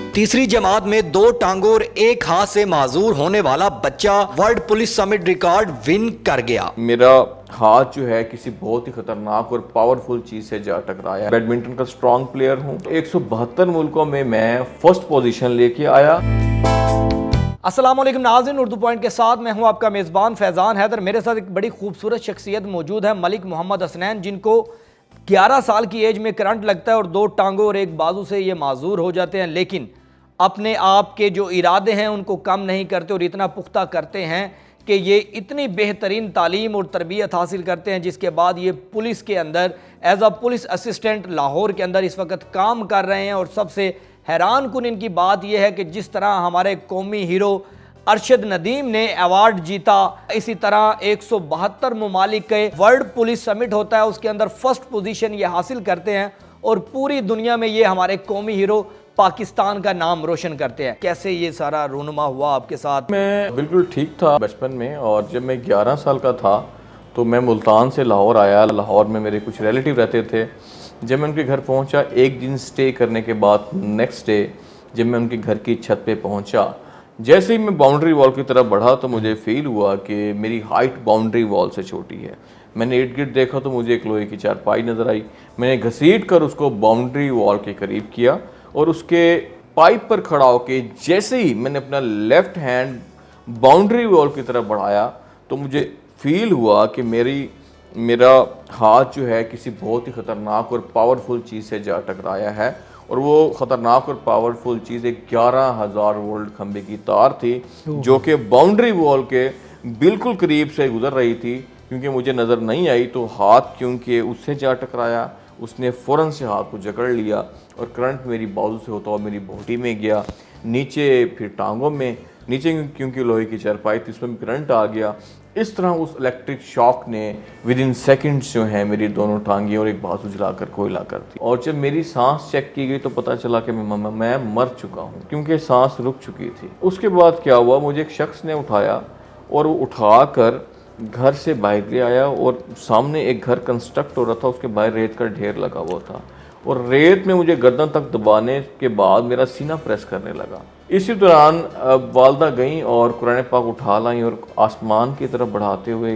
तीसरी जमात में 2 टांगों और 1 हाथ से माजूर होने वाला बच्चा world police summit record win कर गया। मेरा हाथ जो है किसी बहुत ही खतरनाक और पावरफुल चीज से जा टकराया। बैडमिंटन का स्ट्रॉन्ग प्लेयर हूँ। 172 मुल्कों में मैं फर्स्ट पोजीशन लेके आया। अस्सलाम वालेकुम नाज़रीन, उर्दू पॉइंट के साथ मैं हूं आपका मेज़बान फैज़ान हैदर। मेरे साथ एक बड़ी खूबसूरत शख्सियत मौजूद है, मलिक मोहम्मद हसनैन, जिनको 11 साल की एज में करंट लगता है और 2 टांगों और 1 बाजू से ये माजूर हो जाते हैं, लेकिन अपने आप के जो इरादे हैं उनको कम नहीं करते और इतना पुख्ता करते हैं कि ये इतनी बेहतरीन तालीम और तरबियत हासिल करते हैं, जिसके बाद ये पुलिस के अंदर as a police assistant Lahore के अंदर इस वक्त काम कर रहे हैं। और सबसे हैरान कुन इनकी बात यह है कि जिस तरह हमारे कौमी हीरो अरशद नदीम ने अवार्ड जीता, इसी तरह 172 ममालिक के वर्ल्ड पुलिस समिट होता है, उसके अंदर फर्स्ट पोजीशन ये हासिल करते हैं और पूरी दुनिया में ये हमारे कौमी हीरो पाकिस्तान का नाम रोशन करते हैं। कैसे ये सारा रूनुमा हुआ आपके साथ? मैं बिल्कुल ठीक था बचपन में, और जब मैं 11 साल का था तो मैं मुल्तान से लाहौर आया। लाहौर में मेरे कुछ रिलेटिव रहते थे। जब मैं उनके घर पहुंचा, एक दिन स्टे करने के बाद नेक्स्ट डे जब मैं उनके घर की छत पे पहुंचा, जैसे ही मैं बाउंड्री वॉल की तरफ बढ़ा तो मुझे फील हुआ कि मेरी हाइट बाउंड्री वॉल से छोटी है। मैंने इर्द गिर्द देखा तो मुझे एक लोहे की चारपाई नज़र आई। मैंने घसीट कर उसको बाउंड्री वॉल के करीब किया और उसके पाइप पर खड़ा होकर जैसे ही मैंने अपना लेफ्ट हैंड बाउंड्री वॉल की तरफ बढ़ाया तो मुझे फील हुआ कि मेरा हाथ जो है किसी बहुत ही ख़तरनाक और पावरफुल चीज़ से जा टकराया है। और वो ख़तरनाक और पावरफुल चीज़ एक 11,000 वोल्ट खंबे की तार थी जो कि बाउंड्री वॉल के बिल्कुल करीब से गुजर रही थी। क्योंकि मुझे नज़र नहीं आई तो हाथ क्योंकि उससे जा टकराया, उसने फ़ौरन से हाथ को जकड़ लिया और करंट मेरी बाजू से होता हुआ मेरी बॉडी में गया, नीचे फिर टांगों में, नीचे क्योंकि लोहे की चारपाई थी उसमें करंट आ गया। इस तरह उस इलेक्ट्रिक शॉक ने विद इन सेकेंड्स जो है मेरी दोनों टांगें और एक बाजू जलाकर कोयला कर दी। और जब मेरी सांस चेक की गई तो पता चला कि मैं मर चुका हूँ, क्योंकि सांस रुक चुकी थी। उसके बाद क्या हुआ, मुझे एक शख्स ने उठाया और वो उठा कर घर से बाहर ले आया और सामने एक घर कंस्ट्रक्ट हो रहा था, उसके बाहर रेत का ढेर लगा हुआ था और रेत में मुझे गर्दन तक दबाने के बाद मेरा सीना प्रेस करने लगा। इसी दौरान वालदा गई और कुरान पाक उठा लाई और आसमान की तरफ बढ़ाते हुए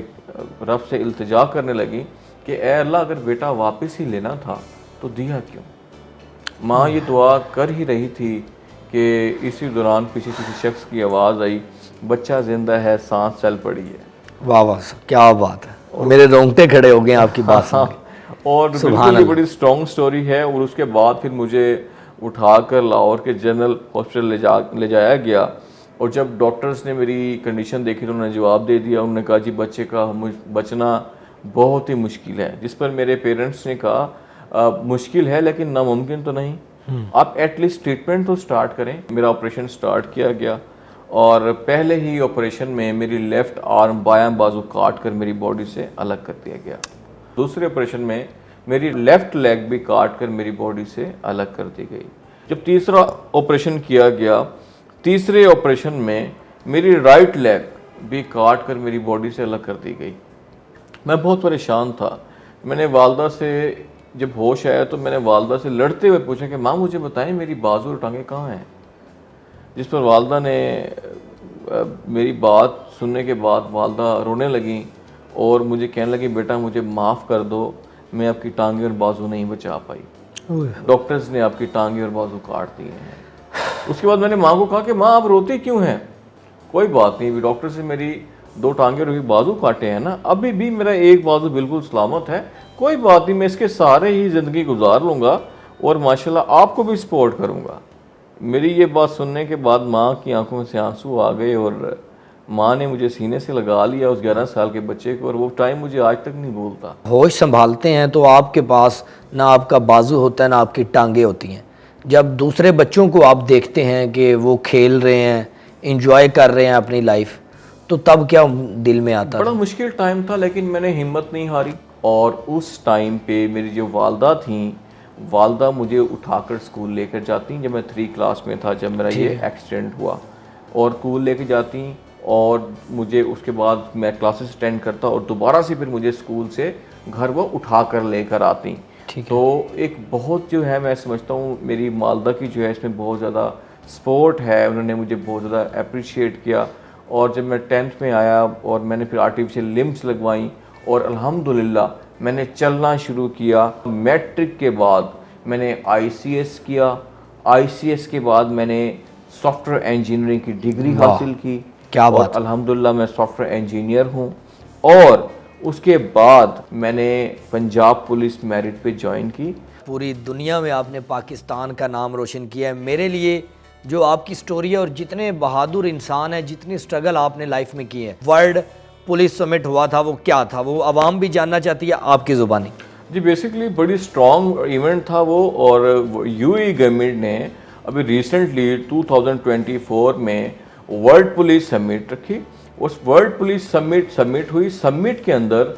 रब से इल्तिजा करने लगी कि ए अल्लाह, अगर बेटा वापस ही लेना था तो दिया क्यों। माँ ये दुआ कर ही रही थी कि इसी दौरान पीछे किसी शख्स की आवाज़ आई, बच्चा जिंदा है, सांस चल पड़ी है। वाह वाह, क्या बात है, मेरे रोंगटे खड़े हो गए आपकी बात सुन के। और बिल्कुल ही बड़ी स्ट्रॉन्ग स्टोरी है। और उसके बाद फिर मुझे उठाकर लाहौर के जनरल हॉस्पिटल ले जाया गया और जब डॉक्टर्स ने मेरी कंडीशन देखी तो उन्होंने जवाब दे दिया। उन्होंने कहा जी बच्चे का बचना बहुत ही मुश्किल है। जिस पर मेरे पेरेंट्स ने कहा मुश्किल है लेकिन नामुमकिन तो नहीं, आप एटलीस्ट ट्रीटमेंट तो स्टार्ट करें। मेरा ऑपरेशन स्टार्ट किया गया और पहले ही ऑपरेशन में मेरी लेफ़्ट आर्म बायां बाजू काट कर मेरी बॉडी से अलग कर दिया गया। दूसरे ऑपरेशन में मेरी लेफ़्ट लेग भी काट कर मेरी बॉडी से अलग कर दी गई। जब तीसरा ऑपरेशन किया गया, तीसरे ऑपरेशन में मेरी राइट लेग भी काट कर मेरी बॉडी से अलग कर दी गई। मैं बहुत परेशान था। मैंने वालदा से जब होश आया तो मैंने वालदा से लड़ते हुए पूछा कि माँ मुझे बताएं मेरी बाजू और टांगें कहाँ हैं। जिस पर वालदा ने मेरी बात सुनने के बाद वालदा रोने लगी और मुझे कहने लगी बेटा मुझे माफ़ कर दो, मैं आपकी टांगें और बाजू नहीं बचा पाई, डॉक्टर्स ने आपकी टांगें और बाजू काट दिए हैं। उसके बाद मैंने माँ को कहा कि माँ आप रोती क्यों हैं? कोई बात नहीं, डॉक्टर से मेरी 2 टांगें और एक बाजू काटे हैं ना, अभी भी मेरा एक बाजू बिल्कुल सलामत है, कोई बात नहीं, मैं इसके सहारे ही ज़िंदगी गुजार लूँगा और माशाल्लाह आपको भी सपोर्ट करूँगा। मेरी ये बात सुनने के बाद माँ की आंखों में से आंसू आ गए और माँ ने मुझे सीने से लगा लिया उस 11 साल के बच्चे को, और वो टाइम मुझे आज तक नहीं भूलता। होश संभालते हैं तो आपके पास ना आपका बाजू होता है ना आपकी टांगें होती हैं। जब दूसरे बच्चों को आप देखते हैं कि वो खेल रहे हैं, इंजॉय कर रहे हैं अपनी लाइफ, तो तब क्या दिल में आता? बड़ा मुश्किल टाइम था लेकिन मैंने हिम्मत नहीं हारी। और उस टाइम पे मेरी जो वालदा थी, वालदा मुझे उठाकर स्कूल लेकर जाती जब मैं 3 क्लास में था, जब मेरा ये एक्सीडेंट हुआ, और स्कूल लेके जाती और मुझे उसके बाद मैं क्लासेस अटेंड करता और दोबारा से फिर मुझे स्कूल से घर वो उठा कर लेकर आती। तो एक बहुत जो है मैं समझता हूँ मेरी वालदा की जो है इसमें बहुत ज़्यादा सपोर्ट है, उन्होंने मुझे बहुत ज़्यादा अप्रिशिएट किया। और जब मैं 10th में आया और मैंने फिर आर्टिफिशियल लिम्स लगवाई और अल्हम्दुलिल्लाह मैंने चलना शुरू किया। मैट्रिक के बाद मैंने ICS किया, ICS के बाद मैंने सॉफ्टवेयर इंजीनियरिंग की डिग्री हासिल की। क्या बात और अल्हम्दुलिल्लाह मैं सॉफ्टवेयर इंजीनियर हूँ। और उसके बाद मैंने पंजाब पुलिस मेरिट पे ज्वाइन की। पूरी दुनिया में आपने पाकिस्तान का नाम रोशन किया है। मेरे लिए जो आपकी स्टोरी है और जितने बहादुर इंसान है, जितनी स्ट्रगल आपने लाइफ में की है, वर्ल्ड पुलिस समिट हुआ था, वो क्या था, वो आवाम भी जानना चाहती है आपकी ज़ुबानी। जी बेसिकली बड़ी स्ट्रॉन्ग इवेंट था वो। और UAE गवर्नमेंट ने अभी रिसेंटली 2024 में वर्ल्ड पुलिस समिट रखी। उस वर्ल्ड पुलिस समिट हुई। समिट के अंदर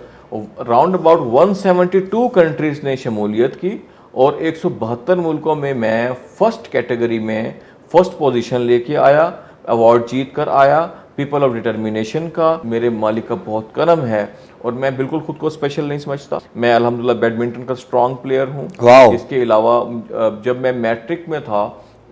राउंड अबाउट 172 कंट्रीज़ ने शमूलियत की और 172 मुल्कों में मैं फर्स्ट कैटेगरी में फर्स्ट पोजीशन लेके आया, अवार्ड जीत कर आया। पीपल ऑफ डिटर्मिनेशन का मेरे मालिक का बहुत करम है और मैं बिल्कुल खुद को स्पेशल नहीं समझता। मैं अल्हम्दुलिल्लाह बैडमिंटन का स्ट्रॉन्ग प्लेयर हूँ। वाओ। इसके अलावा जब मैं मैट्रिक में था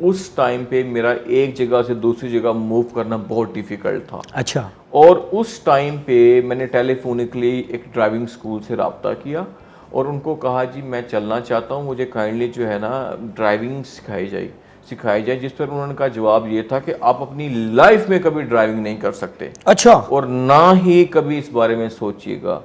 उस टाइम पे मेरा एक जगह से दूसरी जगह मूव करना बहुत डिफ़िकल्ट था। अच्छा। और उस टाइम पे मैंने टेलीफोनिकली एक ड्राइविंग स्कूल से रब्ता किया और उनको कहा जी मैं चलना चाहता हूँ, मुझे काइंडली जो है ना ड्राइविंग सिखाई जाए। जिस पर उन्होंने कहा जवाब ये था कि आप अपनी लाइफ में कभी ड्राइविंग नहीं कर सकते। अच्छा। और ना ही कभी इस बारे में सोचिएगा।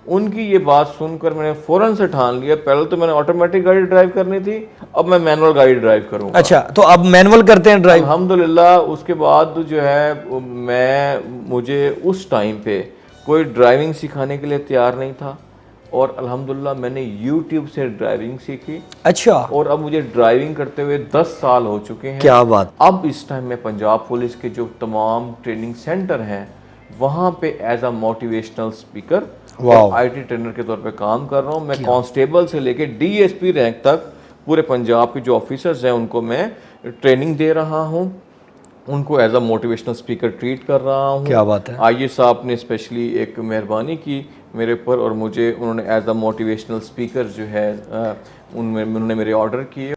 उनकी ये बात सुनकर मैंने फ़ौरन से ठान लिया, पहले तो मैंने ऑटोमेटिक गाड़ी ड्राइव करनी थी, अब मैं मैनुअल गाड़ी ड्राइव करूँगा। अच्छा, तो अब मैनुअल करते हैं ड्राइव। अल्हम्दुलिल्लाह उसके बाद जो है मुझे उस टाइम पे कोई ड्राइविंग सिखाने के लिए तैयार नहीं था और अल्हम्दुलिल्लाह मैंने YouTube से ड्राइविंग सीखी। अच्छा। और अब मुझे ड्राइविंग करते हुए 10 साल हो चुके हैं। क्या बात। अब इस टाइम में पंजाब पुलिस के जो तमाम ट्रेनिंग सेंटर हैं वहाँ पे एज अ मोटिवेशनल स्पीकर और IT ट्रेनर के तौर पे काम कर रहा हूँ। मैं कांस्टेबल से लेके DSP रैंक तक पूरे पंजाब के जो ऑफिसर्स हैं उनको मैं ट्रेनिंग दे रहा हूँ, उनको as a motivational speaker treat कर रहा हूँ। क्या बात है। आइए साहब ने स्पेशली एक मेहरबानी की मेरे ऊपर और मुझे उन्होंने एज अ मोटिवेशनल स्पीकर जो है उन्होंने मेरे ऑर्डर किए।